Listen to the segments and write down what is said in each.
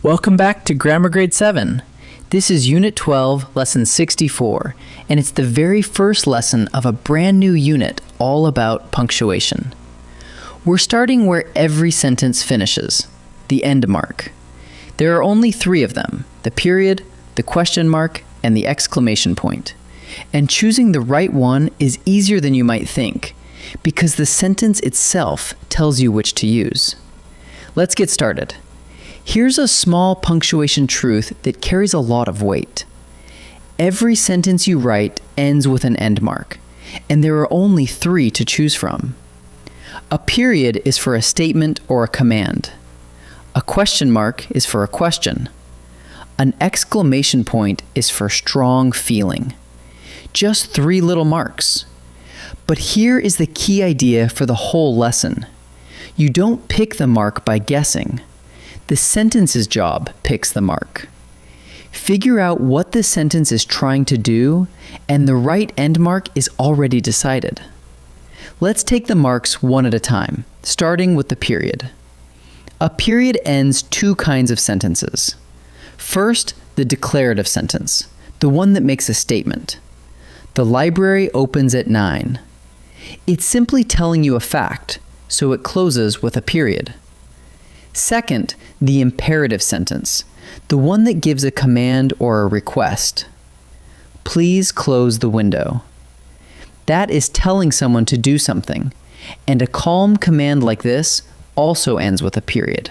Welcome back to Grammar Grade 7. This is Unit 12, Lesson 64, and it's the very first lesson of a brand new unit all about punctuation. We're starting where every sentence finishes, the end mark. There are only three of them, the period, the question mark, and the exclamation point. And choosing the right one is easier than you might think, because the sentence itself tells you which to use. Let's get started. Here's a small punctuation truth that carries a lot of weight. Every sentence you write ends with an end mark, and there are only three to choose from. A period is for a statement or a command. A question mark is for a question. An exclamation point is for strong feeling. Just three little marks. But here is the key idea for the whole lesson. You don't pick the mark by guessing. The sentence's job picks the mark. Figure out what the sentence is trying to do, and the right end mark is already decided. Let's take the marks one at a time, starting with the period. A period ends two kinds of sentences. First, the declarative sentence, the one that makes a statement. The library opens at 9. It's simply telling you a fact, so it closes with a period. Second, the imperative sentence, the one that gives a command or a request. Please close the window. That is telling someone to do something, and a calm command like this also ends with a period.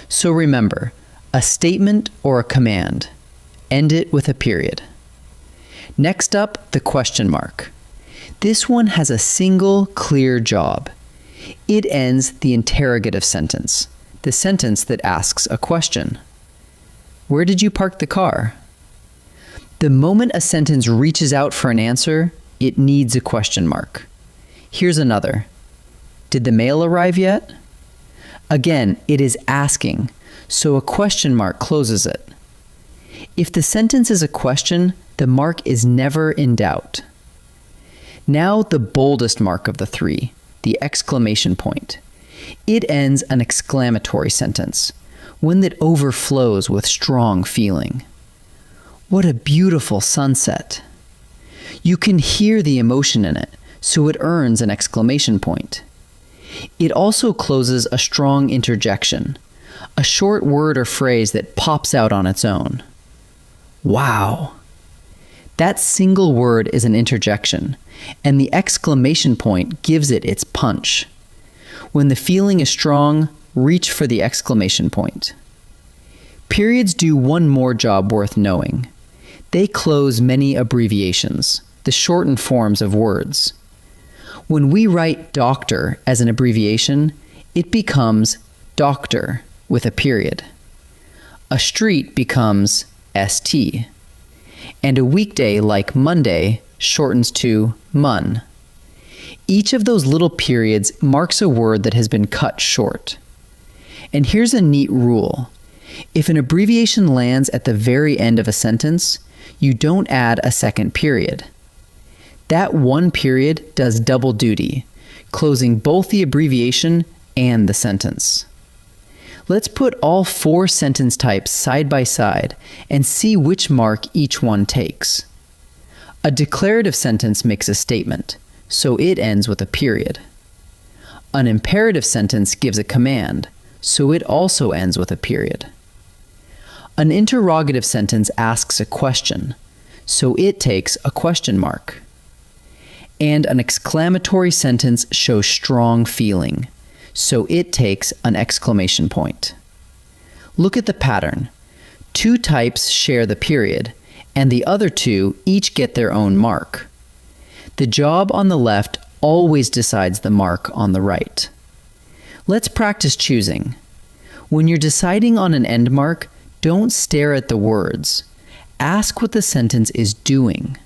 So remember, a statement or a command. End it with a period. Next up, the question mark. This one has a single, clear job. It ends the interrogative sentence, the sentence that asks a question. Where did you park the car? The moment a sentence reaches out for an answer, it needs a question mark. Here's another. Did the mail arrive yet? Again, it is asking, so a question mark closes it. If the sentence is a question, the mark is never in doubt. Now the boldest mark of the three, the exclamation point. It ends an exclamatory sentence, one that overflows with strong feeling. What a beautiful sunset. You can hear the emotion in it, so it earns an exclamation point. It also closes a strong interjection, a short word or phrase that pops out on its own. Wow! That single word is an interjection, and the exclamation point gives it its punch. When the feeling is strong, reach for the exclamation point. Periods do one more job worth knowing. They close many abbreviations, the shortened forms of words. When we write doctor as an abbreviation, it becomes doctor with a period. A street becomes ST. And a weekday like Monday shortens to MON. Each of those little periods marks a word that has been cut short. And here's a neat rule. If an abbreviation lands at the very end of a sentence, you don't add a second period. That one period does double duty, closing both the abbreviation and the sentence. Let's put all four sentence types side by side and see which mark each one takes. A declarative sentence makes a statement, so it ends with a period. An imperative sentence gives a command, so it also ends with a period. An interrogative sentence asks a question, so it takes a question mark. And an exclamatory sentence shows strong feeling, so it takes an exclamation point. Look at the pattern. Two types share the period, and the other two each get their own mark. The job on the left always decides the mark on the right. Let's practice choosing. When you're deciding on an end mark, don't stare at the words. Ask what the sentence is doing.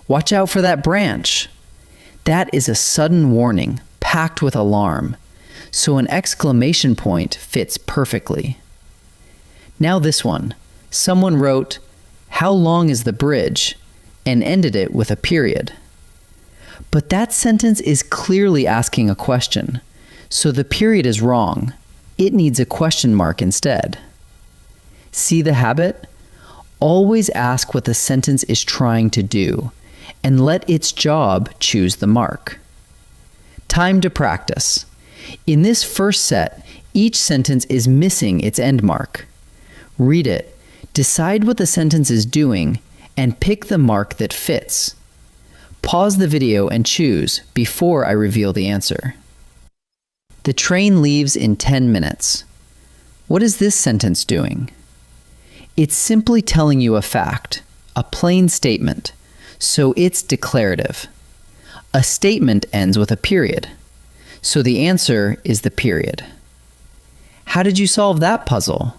Watch out for that branch. That is a sudden warning, packed with alarm, so an exclamation point fits perfectly. Now this one. Someone wrote, "How long is the bridge?" and ended it with a period. But that sentence is clearly asking a question, so the period is wrong. It needs a question mark instead. See the habit? Always ask what the sentence is trying to do, and let its job choose the mark. Time to practice. In this first set, each sentence is missing its end mark. Read it, decide what the sentence is doing, and pick the mark that fits. Pause the video and choose before I reveal the answer. The train leaves in 10 minutes. What is this sentence doing? It's simply telling you a fact, a plain statement, so it's declarative. A statement ends with a period, so the answer is the period. How did you solve that puzzle?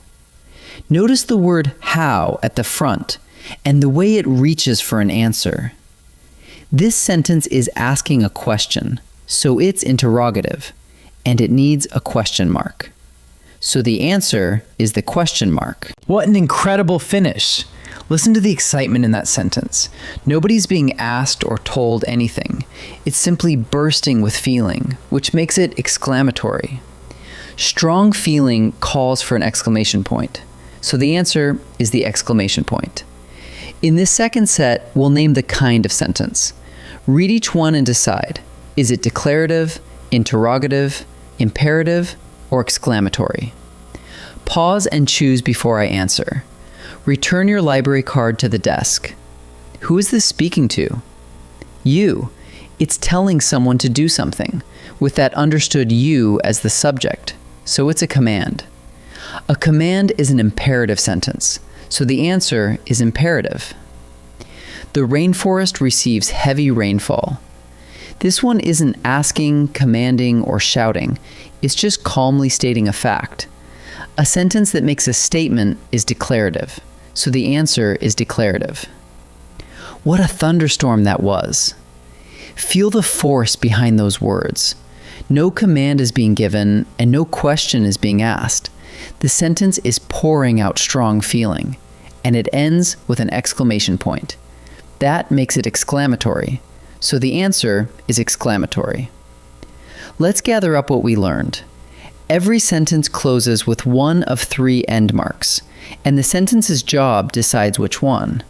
Notice the word how at the front and the way it reaches for an answer. This sentence is asking a question, so it's interrogative, and it needs a question mark. So the answer is the question mark. What an incredible finish! Listen to the excitement in that sentence. Nobody's being asked or told anything. It's simply bursting with feeling, which makes it exclamatory. Strong feeling calls for an exclamation point. So the answer is the exclamation point. In this second set, we'll name the kind of sentence. Read each one and decide. Is it declarative, interrogative, imperative, or exclamatory? Pause and choose before I answer. Return your library card to the desk. Who is this speaking to? You. It's telling someone to do something, with that understood you as the subject, so it's a command. A command is an imperative sentence, so the answer is imperative. The rainforest receives heavy rainfall. This one isn't asking, commanding, or shouting. It's just calmly stating a fact. A sentence that makes a statement is declarative, so the answer is declarative. What a thunderstorm that was. Feel the force behind those words. No command is being given, and no question is being asked. The sentence is pouring out strong feeling, and it ends with an exclamation point. That makes it exclamatory, so the answer is exclamatory. Let's gather up what we learned. Every sentence closes with one of three end marks, and the sentence's job decides which one.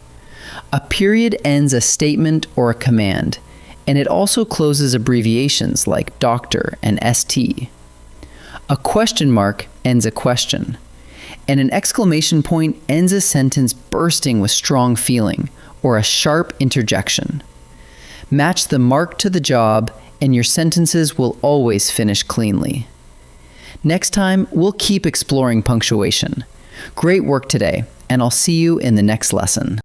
A period ends a statement or a command, and it also closes abbreviations like doctor and ST. A question mark ends a question, and an exclamation point ends a sentence bursting with strong feeling, or a sharp interjection. Match the mark to the job, and your sentences will always finish cleanly. Next time, we'll keep exploring punctuation. Great work today, and I'll see you in the next lesson.